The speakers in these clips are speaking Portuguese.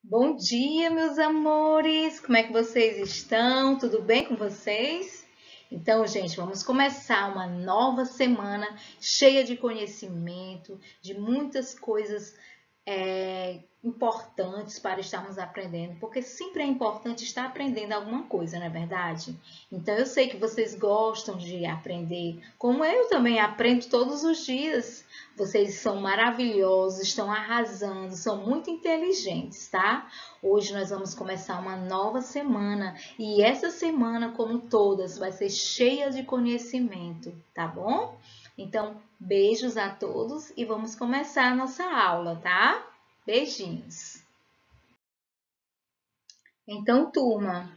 Bom dia, meus amores! Como é que vocês estão? Tudo bem com vocês? Então, gente, vamos começar uma nova semana cheia de conhecimento, de muitas coisas importantes para estarmos aprendendo, porque sempre é importante estar aprendendo alguma coisa, não é verdade? Então, eu sei que vocês gostam de aprender, como eu também aprendo todos os dias. Vocês são maravilhosos, estão arrasando, são muito inteligentes, tá? Hoje nós vamos começar uma nova semana e essa semana, como todas, vai ser cheia de conhecimento, tá bom? Então, beijos a todos e vamos começar a nossa aula, tá? Beijinhos. Então, turma,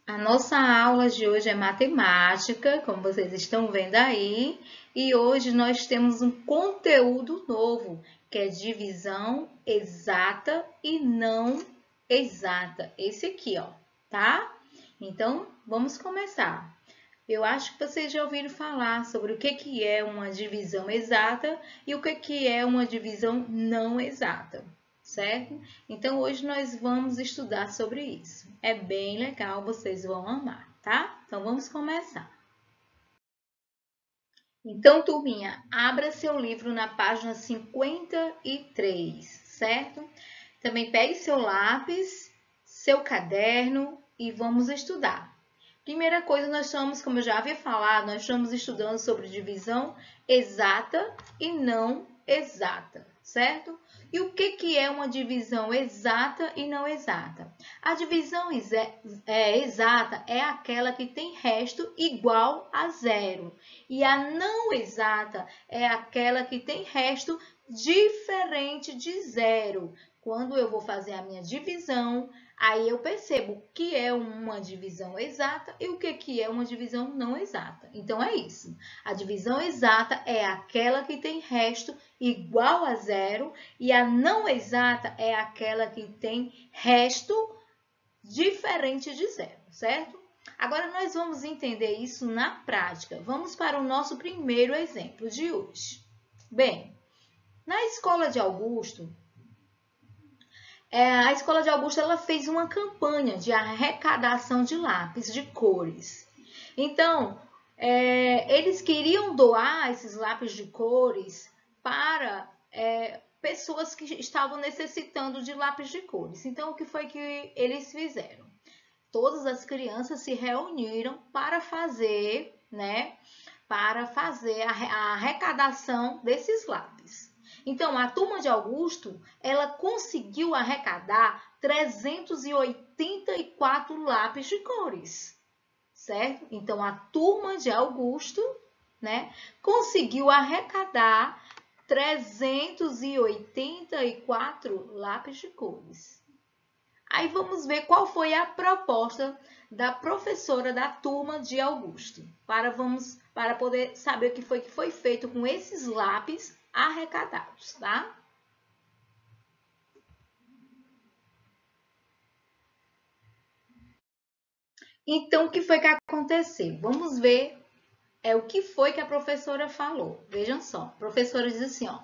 a nossa aula de hoje é matemática, como vocês estão vendo aí, e hoje nós temos um conteúdo novo, que é divisão exata e não exata. Esse aqui, ó, tá? Então, vamos começar. Eu acho que vocês já ouviram falar sobre o que é uma divisão exata e o que é uma divisão não exata, certo? Então, hoje nós vamos estudar sobre isso. É bem legal, vocês vão amar, tá? Então, vamos começar. Então, turminha, abra seu livro na página 53, certo? Também pegue seu lápis, seu caderno e vamos estudar. Primeira coisa, nós estamos, como eu já havia falado, nós estamos estudando sobre divisão exata e não exata, certo? E o que é uma divisão exata e não exata? A divisão exata é aquela que tem resto igual a zero. E a não exata é aquela que tem resto diferente de zero. Quando eu vou fazer a minha divisão, aí eu percebo o que é uma divisão exata e o que é uma divisão não exata. Então, é isso. A divisão exata é aquela que tem resto igual a zero e a não exata é aquela que tem resto diferente de zero, certo? Agora, nós vamos entender isso na prática. Vamos para o nosso primeiro exemplo de hoje. Bem, na escola de Augusto, a Escola de Augusto ela fez uma campanha de arrecadação de lápis de cores. Então, eles queriam doar esses lápis de cores para pessoas que estavam necessitando de lápis de cores. Então, o que foi que eles fizeram? Todas as crianças se reuniram para fazer, a arrecadação desses lápis. Então, a turma de Augusto, ela conseguiu arrecadar 384 lápis de cores, certo? Então, a turma de Augusto, conseguiu arrecadar 384 lápis de cores. Aí vamos ver qual foi a proposta da professora da turma de Augusto, para poder saber o que foi feito com esses lápis arrecadados, tá? Então, o que foi que aconteceu? Vamos ver o que foi que a professora falou. Vejam só, a professora diz assim, ó,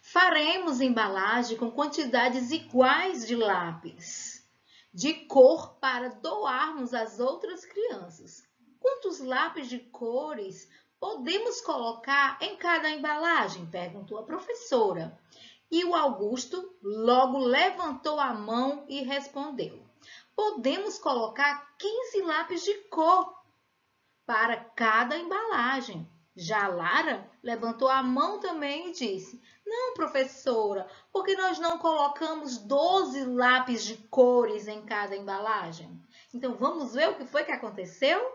faremos embalagem com quantidades iguais de lápis de cor para doarmos às outras crianças. Quantos lápis de cores podemos colocar em cada embalagem? Perguntou a professora. E o Augusto logo levantou a mão e respondeu. Podemos colocar 15 lápis de cor para cada embalagem. Já Lara levantou a mão também e disse, não, professora, porque nós não colocamos 12 lápis de cores em cada embalagem? Então, vamos ver o que foi que aconteceu?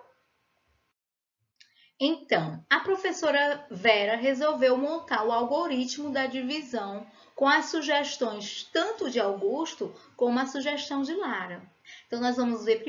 Então, a professora Vera resolveu montar o algoritmo da divisão com as sugestões tanto de Augusto como a sugestão de Lara. Então, nós vamos ver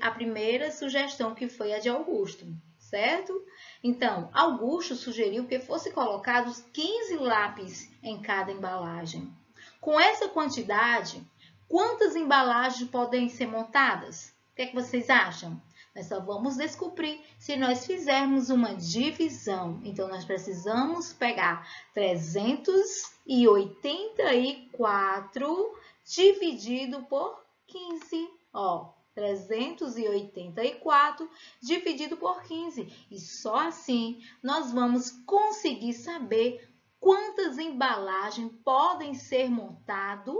a primeira sugestão, que foi a de Augusto, certo? Então, Augusto sugeriu que fosse colocados 15 lápis em cada embalagem. Com essa quantidade, quantas embalagens podem ser montadas? O que é que vocês acham? Nós só vamos descobrir se nós fizermos uma divisão. Então, nós precisamos pegar 384 dividido por 15. Ó, 384 dividido por 15. E só assim nós vamos conseguir saber quantas embalagens podem ser montadas,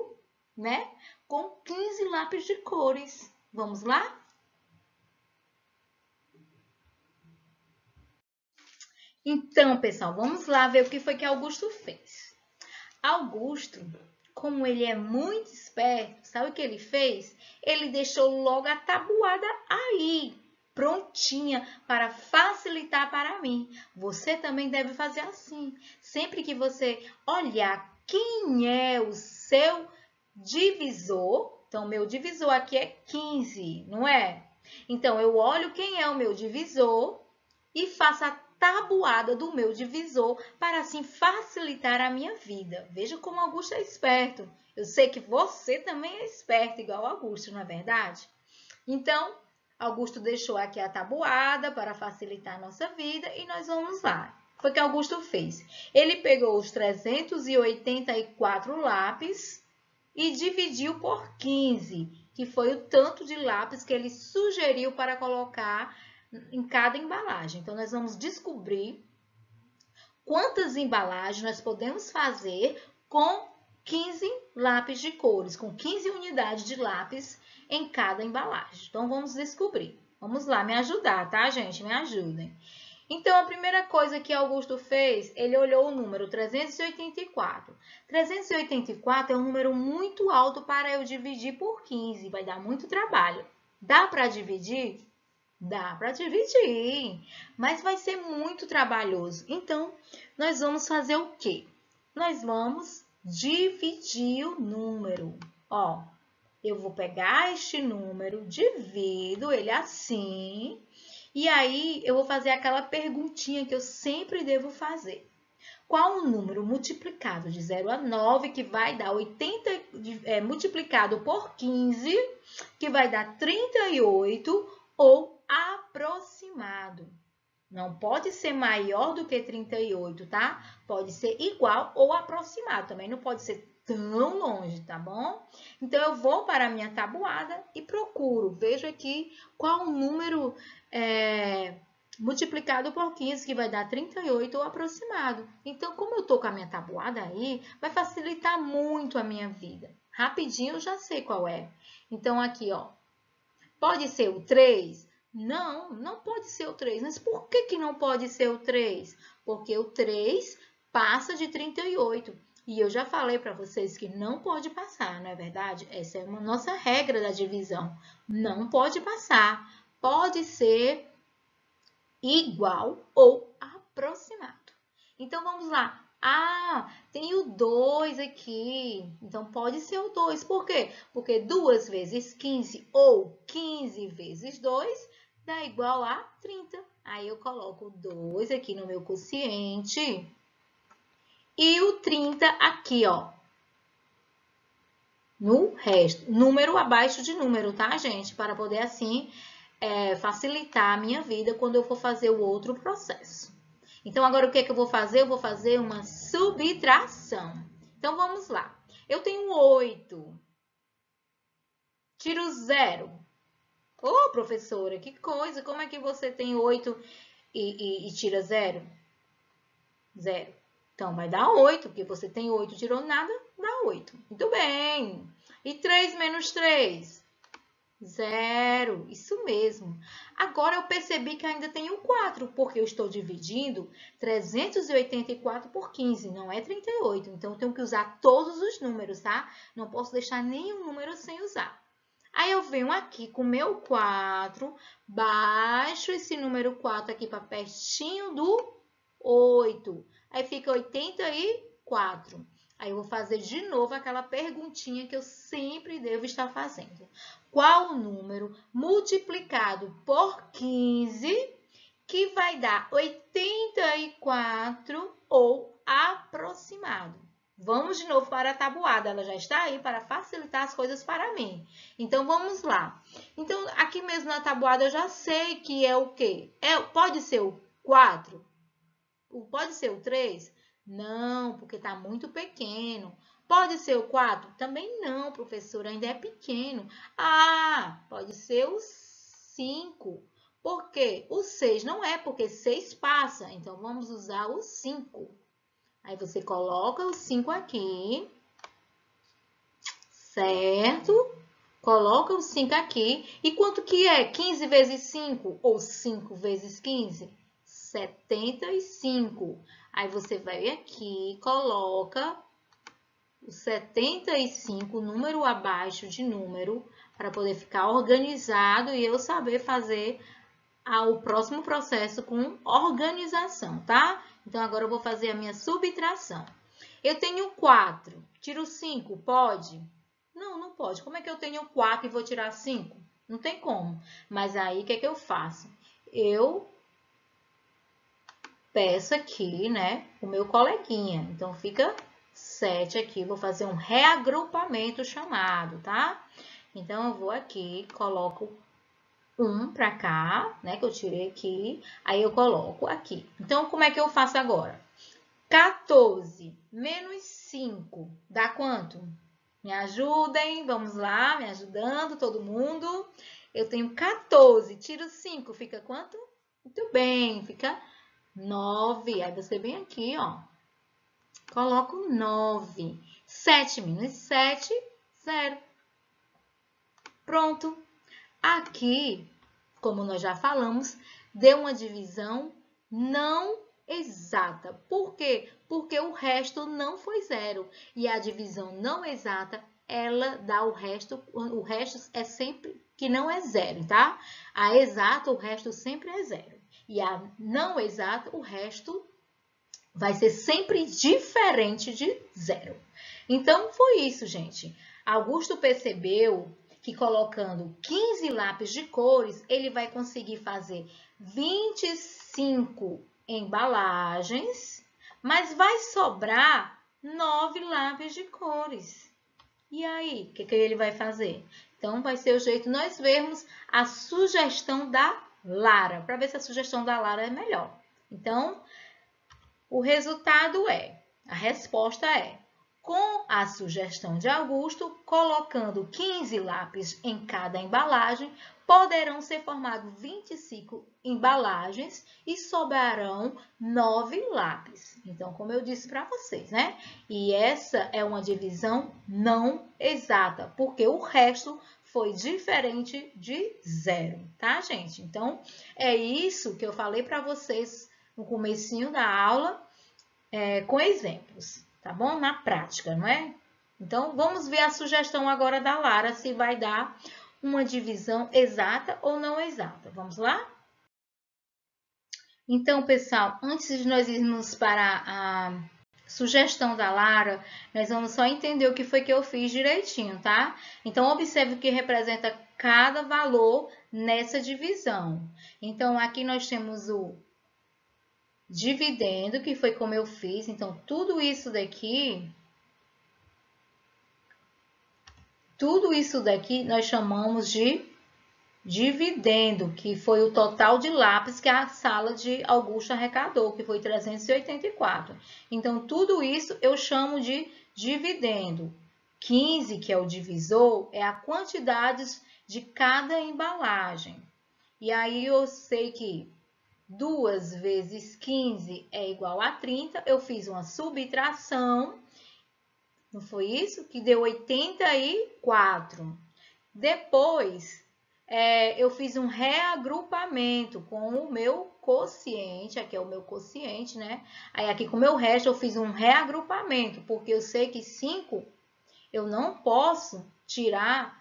né, com 15 lápis de cores. Vamos lá? Então, pessoal, vamos lá ver o que foi que Augusto fez. Augusto, como ele é muito esperto, sabe o que ele fez? Ele deixou logo a tabuada aí, prontinha, para facilitar para mim. Você também deve fazer assim. Sempre que você olhar quem é o seu divisor, então, meu divisor aqui é 15, não é? Então, eu olho quem é o meu divisor e faço a tabuada do meu divisor para assim facilitar a minha vida. Veja como Augusto é esperto. Eu sei que você também é esperto, igual Augusto, não é verdade? Então, Augusto deixou aqui a tabuada para facilitar a nossa vida e nós vamos lá. Foi o que Augusto fez. Ele pegou os 384 lápis e dividiu por 15, que foi o tanto de lápis que ele sugeriu para colocar em cada embalagem. Então, nós vamos descobrir quantas embalagens nós podemos fazer com 15 lápis de cores, com 15 unidades de lápis em cada embalagem. Então, vamos descobrir. Vamos lá, me ajudar, tá, gente? Me ajudem. Então, a primeira coisa que Augusto fez, ele olhou o número 384. 384 é um número muito alto para eu dividir por 15, vai dar muito trabalho. Dá para dividir? Dá para dividir, mas vai ser muito trabalhoso. Então, nós vamos fazer o quê? Nós vamos dividir o número. Ó, eu vou pegar este número, divido ele assim, e aí eu vou fazer aquela perguntinha que eu sempre devo fazer. Qual o número multiplicado de 0 a 9, que vai dar 80, multiplicado por 15, que vai dar 38, ou aproximado? Não pode ser maior do que 38, tá? Pode ser igual ou aproximado. Também não pode ser tão longe, tá bom? Então, eu vou para a minha tabuada e procuro. Vejo aqui qual o número multiplicado por 15, que vai dar 38 ou aproximado. Então, como eu estou com a minha tabuada aí, vai facilitar muito a minha vida. Rapidinho eu já sei qual é. Então, aqui, ó. Pode ser o 3? Não, não pode ser o 3. Mas por que não pode ser o 3? Porque o 3 passa de 38. E eu já falei para vocês que não pode passar, não é verdade? Essa é uma nossa regra da divisão. Não pode passar. Pode ser igual ou aproximado. Então, vamos lá. Ah, tem o 2 aqui. Então, pode ser o 2. Por quê? Porque 2 vezes 15 ou 15 vezes 2 dá igual a 30. Aí, eu coloco o 2 aqui no meu quociente. E o 30 aqui, ó. No resto. Número abaixo de número, tá, gente? Para poder, assim, facilitar a minha vida quando eu for fazer o outro processo. Então, agora o que é que eu vou fazer? Eu vou fazer uma subtração. Então, vamos lá. Eu tenho 8. Tiro 0. Ô, professora, que coisa! Como é que você tem 8 e tira 0? 0. Então, vai dar 8, porque você tem 8, tirou nada, dá 8. Muito bem. E 3 menos 3? 0, isso mesmo. Agora, eu percebi que ainda tenho 4, porque eu estou dividindo 384 por 15, não é 38. Então, eu tenho que usar todos os números, tá? Não posso deixar nenhum número sem usar. Aí, eu venho aqui com o meu 4, baixo esse número 4 aqui para pertinho do 8. Aí, fica 84. Aí, eu vou fazer de novo aquela perguntinha que eu sempre devo estar fazendo. Qual o número multiplicado por 15 que vai dar 84 ou aproximado? Vamos de novo para a tabuada, ela já está aí para facilitar as coisas para mim. Então, vamos lá. Então, aqui mesmo na tabuada eu já sei que é o quê? Pode ser o 4? Pode ser o 3? Não, porque está muito pequeno. Pode ser o 4? Também não, professora, ainda é pequeno. Ah, pode ser o 5. Por quê? O 6 não é, porque 6 passa. Então, vamos usar o 5. Aí, você coloca o 5 aqui, certo? Coloca o 5 aqui. E quanto que é 15 vezes 5 ou 5 vezes 15? 75. Aí, você vai aqui, coloca o 75, número abaixo de número, para poder ficar organizado e eu saber fazer o próximo processo com organização, tá? Então, agora eu vou fazer a minha subtração. Eu tenho 4, tiro 5, pode? Não, não pode. Como é que eu tenho 4 e vou tirar 5? Não tem como. Mas aí, o que é que eu faço? Eu peço aqui, né, o meu coleguinha. Então, fica 7 aqui. Vou fazer um reagrupamento chamado, tá? Então, eu vou aqui, coloco 1 para cá, né, que eu tirei aqui. Aí, eu coloco aqui. Então, como é que eu faço agora? 14 menos 5 dá quanto? Me ajudem, vamos lá, me ajudando, todo mundo. Eu tenho 14, tiro 5, fica quanto? Muito bem, fica 9. Aí você vem aqui, ó, coloco 9. 7 menos 7, 0. Pronto. Aqui, como nós já falamos, deu uma divisão não exata. Por quê? Porque o resto não foi 0. E a divisão não exata, ela dá o resto é sempre que não é 0, tá? A exata, o resto sempre é 0. E a não exata, o resto vai ser sempre diferente de 0. Então, foi isso, gente. Augusto percebeu que colocando 15 lápis de cores, ele vai conseguir fazer 25 embalagens, mas vai sobrar 9 lápis de cores. E aí, o que ele vai fazer? Então, vai ser o jeito de nós vermos a sugestão da Lara, para ver se a sugestão da Lara é melhor. Então, o resultado a resposta é, com a sugestão de Augusto, colocando 15 lápis em cada embalagem, poderão ser formados 25 embalagens e sobrarão 9 lápis. Então, como eu disse para vocês, né? E essa é uma divisão não exata, porque o resto foi diferente de 0, tá, gente? Então, é isso que eu falei para vocês no comecinho da aula, com exemplos, tá bom? Na prática, não é? Então, vamos ver a sugestão agora da Lara, se vai dar uma divisão exata ou não exata. Vamos lá? Então, pessoal, antes de nós irmos para a sugestão da Lara, nós vamos só entender o que foi que eu fiz direitinho, tá? Então, observe o que representa cada valor nessa divisão. Então, aqui nós temos o dividendo, que foi como eu fiz. Então, tudo isso daqui nós chamamos de dividendo, que foi o total de lápis que a sala de Augusto arrecadou, que foi 384. Então, tudo isso eu chamo de dividendo. 15, que é o divisor, é a quantidade de cada embalagem. E aí, eu sei que 2 vezes 15 é igual a 30. Eu fiz uma subtração, não foi isso? Que deu 84. Depois, eu fiz um reagrupamento com o meu quociente. Aqui é o meu quociente, né? Aí, aqui com o meu resto, eu fiz um reagrupamento, porque eu sei que 5 eu não posso tirar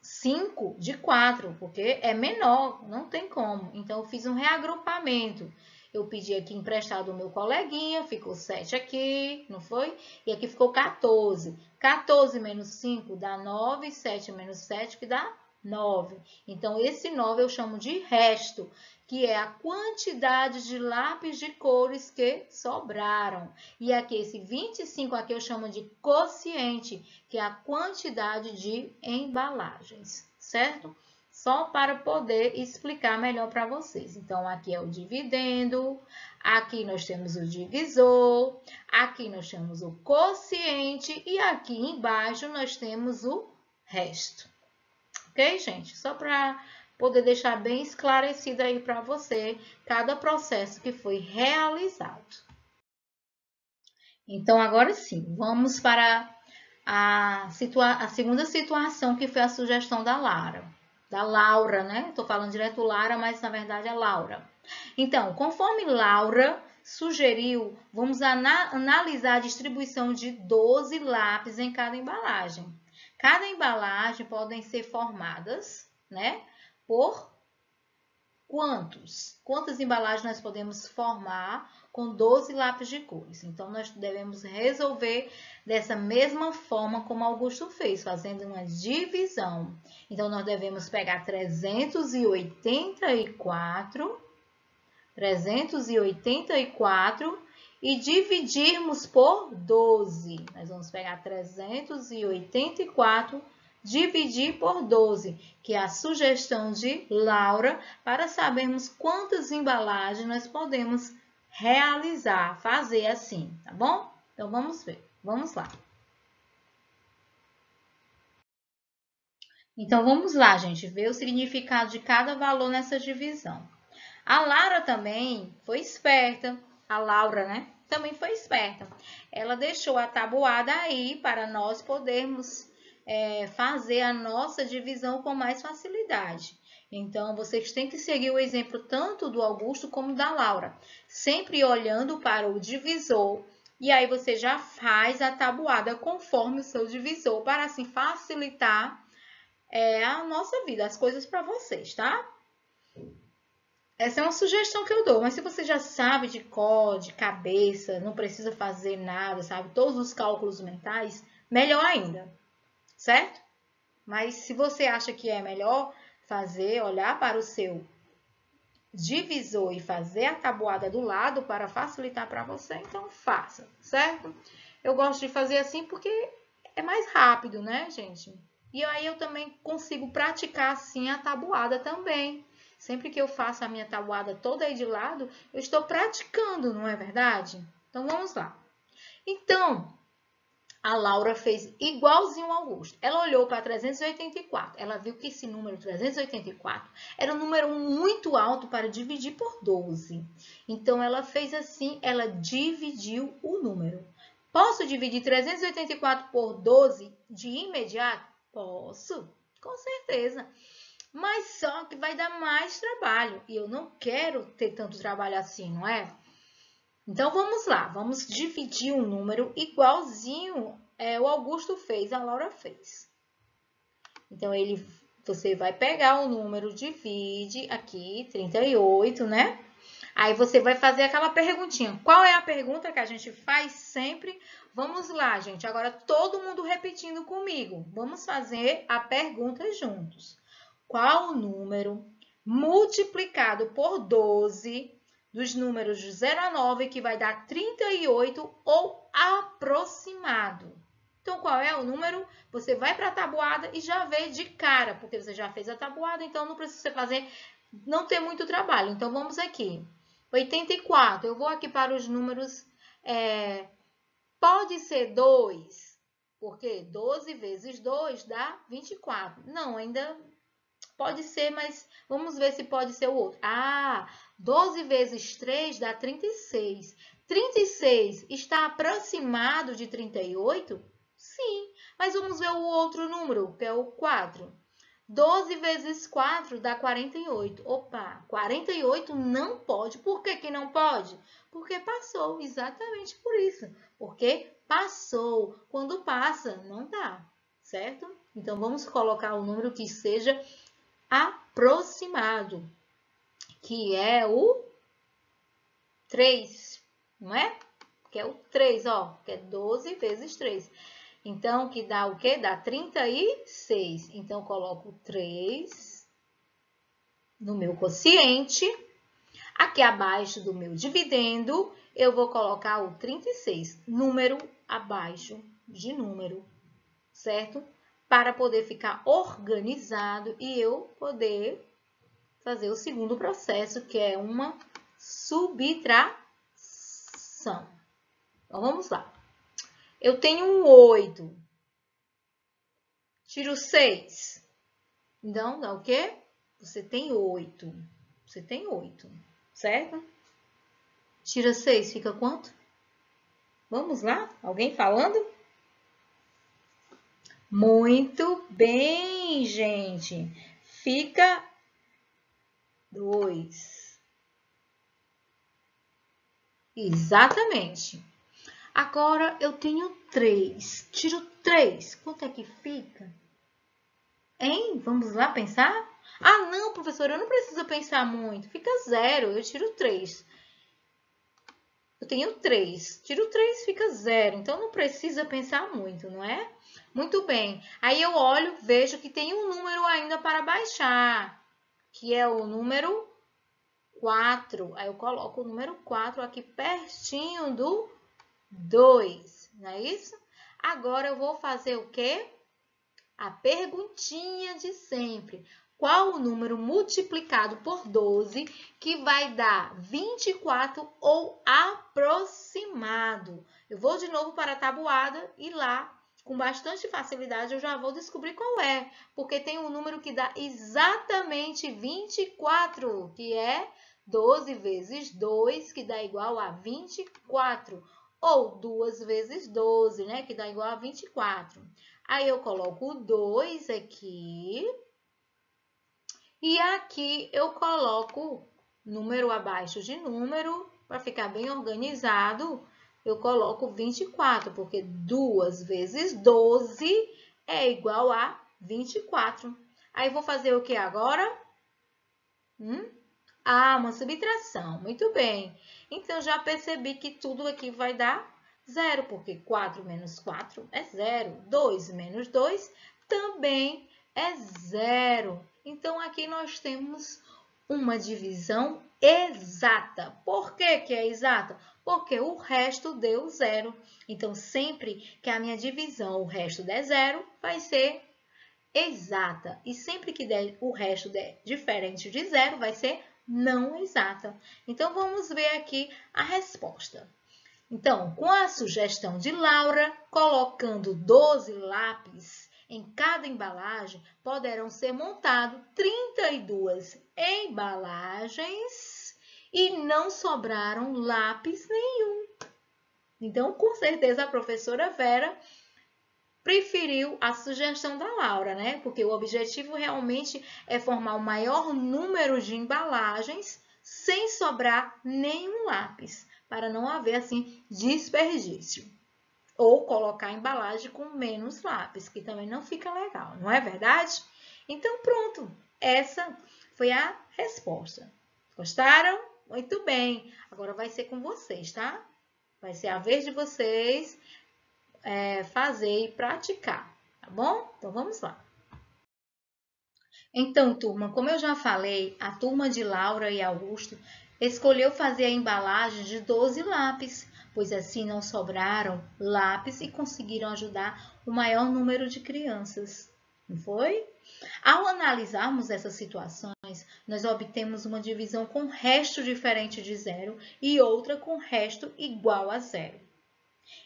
5 de 4, porque é menor, não tem como. Então, eu fiz um reagrupamento. Eu pedi aqui emprestado o meu coleguinha, ficou 7 aqui, não foi? E aqui ficou 14. 14 menos 5 dá 9, 7 menos 7 que dá 9. Então, esse 9 eu chamo de resto, que é a quantidade de lápis de cores que sobraram. E aqui, esse 25 aqui eu chamo de quociente, que é a quantidade de embalagens, certo? Só para poder explicar melhor para vocês. Então, aqui é o dividendo, aqui nós temos o divisor, aqui nós temos o quociente e aqui embaixo nós temos o resto. Ok, gente? Só para poder deixar bem esclarecido aí para você cada processo que foi realizado. Então, agora sim, vamos para a segunda situação, que foi a sugestão da Laura, né? Estou falando direto Lara, mas na verdade é Laura. Então, conforme Laura sugeriu, vamos analisar a distribuição de 12 lápis em cada embalagem. Cada embalagem podem ser formadas, né, por quantas embalagens nós podemos formar com 12 lápis de cores. Então, nós devemos resolver dessa mesma forma como Augusto fez, fazendo uma divisão. Então, nós devemos pegar 384 e dividirmos por 12. Nós vamos pegar 384 dividir por 12, que é a sugestão de Laura, para sabermos quantas embalagens nós podemos realizar, fazer assim, tá bom? Então, vamos ver. Vamos lá. Então, vamos lá, gente, ver o significado de cada valor nessa divisão. A Laura também foi esperta. A Laura, né? Também foi esperta. Ela deixou a tabuada aí para nós podermos fazer a nossa divisão com mais facilidade. Então, vocês têm que seguir o exemplo tanto do Augusto como da Laura, sempre olhando para o divisor, e aí você já faz a tabuada conforme o seu divisor, para assim facilitar a nossa vida, as coisas para vocês, tá? Essa é uma sugestão que eu dou, mas se você já sabe de cor, de cabeça, não precisa fazer nada, sabe? Todos os cálculos mentais, melhor ainda, certo? Mas se você acha que é melhor fazer, olhar para o seu divisor e fazer a tabuada do lado para facilitar para você, então faça, certo? Eu gosto de fazer assim porque é mais rápido, né, gente? E aí eu também consigo praticar assim a tabuada também. Sempre que eu faço a minha tabuada toda aí de lado, eu estou praticando, não é verdade? Então, vamos lá. Então, a Laura fez igualzinho ao Augusto. Ela olhou para 384. Ela viu que esse número 384 era um número muito alto para dividir por 12. Então, ela fez assim, ela dividiu o número. Posso dividir 384 por 12 de imediato? Posso, com certeza. Mas só que vai dar mais trabalho. E eu não quero ter tanto trabalho assim, não é? Então, vamos lá. Vamos dividir um número igualzinho o Augusto fez, a Laura fez. Então, você vai pegar o número, divide aqui, 38, né? Aí, você vai fazer aquela perguntinha. Qual é a pergunta que a gente faz sempre? Vamos lá, gente. Agora, todo mundo repetindo comigo. Vamos fazer a pergunta juntos. Qual o número multiplicado por 12 dos números de 0 a 9 que vai dar 38 ou aproximado? Então, qual é o número? Você vai para a tabuada e já vê de cara, porque você já fez a tabuada, então não precisa fazer, não ter muito trabalho. Então, vamos aqui. 84, eu vou aqui para os números, pode ser 2, porque 12 vezes 2 dá 24. Não, ainda pode ser, mas vamos ver se pode ser o outro. 12 vezes 3 dá 36. 36 está aproximado de 38? Sim, mas vamos ver o outro número, que é o 4. 12 vezes 4 dá 48. Opa, 48 não pode. Por que que não pode? Porque passou, exatamente por isso. Porque passou. Quando passa, não dá, certo? Então, vamos colocar o número que seja aproximado, que é o 3, não é? Que é o 3, ó, que é 12 vezes 3. Então, que dá o quê? Dá 36. Então, eu coloco 3 no meu quociente. Aqui abaixo do meu dividendo, eu vou colocar o 36, número abaixo de número, certo? para poder ficar organizado e eu poder fazer o segundo processo, que é uma subtração. Então, vamos lá. Eu tenho um 8. Tiro 6. Então, dá o quê? Você tem 8. Você tem 8, certo? Tira 6, fica quanto? Vamos lá? Alguém falando? Muito bem, gente. Fica 2. Exatamente. Agora, eu tenho 3. Tiro 3. Quanto é que fica? Hein? Vamos lá pensar? Ah, não, professora, eu não preciso pensar muito. Fica 0. Eu tiro 3. Eu tenho 3. Tiro 3, fica 0. Então, não precisa pensar muito, não é? Muito bem. Aí, eu olho, vejo que tem um número ainda para baixar, que é o número 4. Aí, eu coloco o número 4 aqui pertinho do 2. Não é isso? Agora, eu vou fazer o quê? A perguntinha de sempre. Qual o número multiplicado por 12 que vai dar 24 ou aproximado? Eu vou de novo para a tabuada e lá, com bastante facilidade, eu já vou descobrir qual é. Porque tem um número que dá exatamente 24, que é 12 vezes 2, que dá igual a 24. Ou 2 vezes 12, né? Que dá igual a 24. Aí, eu coloco o 2 aqui. E aqui eu coloco número abaixo de número, para ficar bem organizado, eu coloco 24, porque 2 vezes 12 é igual a 24. Aí, vou fazer o que agora? Uma subtração. Muito bem. Então, já percebi que tudo aqui vai dar 0, porque 4 menos 4 é 0. 2 menos 2 também é 0. Então, aqui nós temos uma divisão exata. Por que que é exata? Porque o resto deu 0. Então, sempre que a minha divisão, o resto der 0, vai ser exata. E sempre que o resto der diferente de 0, vai ser não exata. Então, vamos ver aqui a resposta. Então, com a sugestão de Laura, colocando 12 lápis em cada embalagem, poderão ser montados 32 embalagens e não sobraram lápis nenhum. Então, com certeza, a professora Vera preferiu a sugestão da Laura, né? Porque o objetivo realmente é formar o maior número de embalagens sem sobrar nenhum lápis, para não haver, assim, desperdício. Ou colocar a embalagem com menos lápis, que também não fica legal, não é verdade? Então, pronto. Essa foi a resposta. Gostaram? Muito bem. Agora vai ser com vocês, tá? Vai ser a vez de vocês fazer e praticar, tá bom? Então, vamos lá. Então, turma, como eu já falei, a turma de Laura e Augusto escolheu fazer a embalagem de 12 lápis, pois assim não sobraram lápis e conseguiram ajudar o maior número de crianças, não foi? Ao analisarmos essas situações, nós obtemos uma divisão com resto diferente de 0 e outra com resto igual a 0.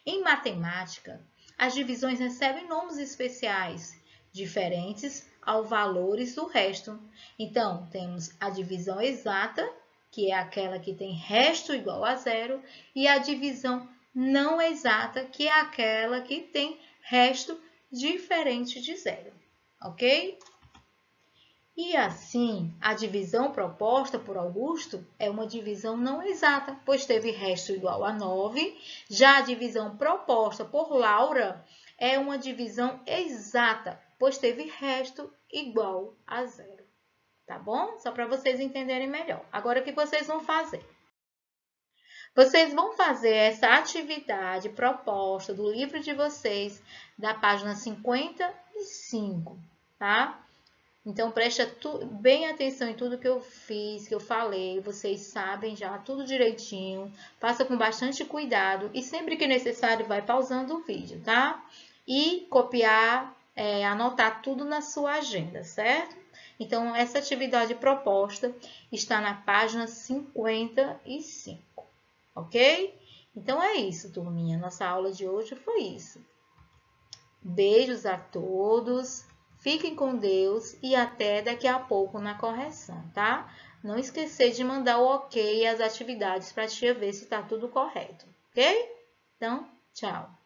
Em matemática, as divisões recebem nomes especiais, diferentes aos valores do resto. Então, temos a divisão exata, que é aquela que tem resto igual a 0, e a divisão não exata, que é aquela que tem resto diferente de 0. Ok? E assim, a divisão proposta por Augusto é uma divisão não exata, pois teve resto igual a 9. Já a divisão proposta por Laura é uma divisão exata, pois teve resto igual a 0. Tá bom? Só para vocês entenderem melhor. Agora, o que vocês vão fazer? Vocês vão fazer essa atividade proposta do livro de vocês, da página 55, tá? Então, presta bem atenção em tudo que eu fiz, que eu falei. Vocês sabem já tudo direitinho. Faça com bastante cuidado e sempre que necessário vai pausando o vídeo, tá? E copiar anotar tudo na sua agenda, certo? Então, essa atividade proposta está na página 55, ok? Então, é isso, turminha. Nossa aula de hoje foi isso. Beijos a todos, fiquem com Deus e até daqui a pouco na correção, tá? Não esquecer de mandar o ok e as atividades para a tia ver se está tudo correto, ok? Então, tchau!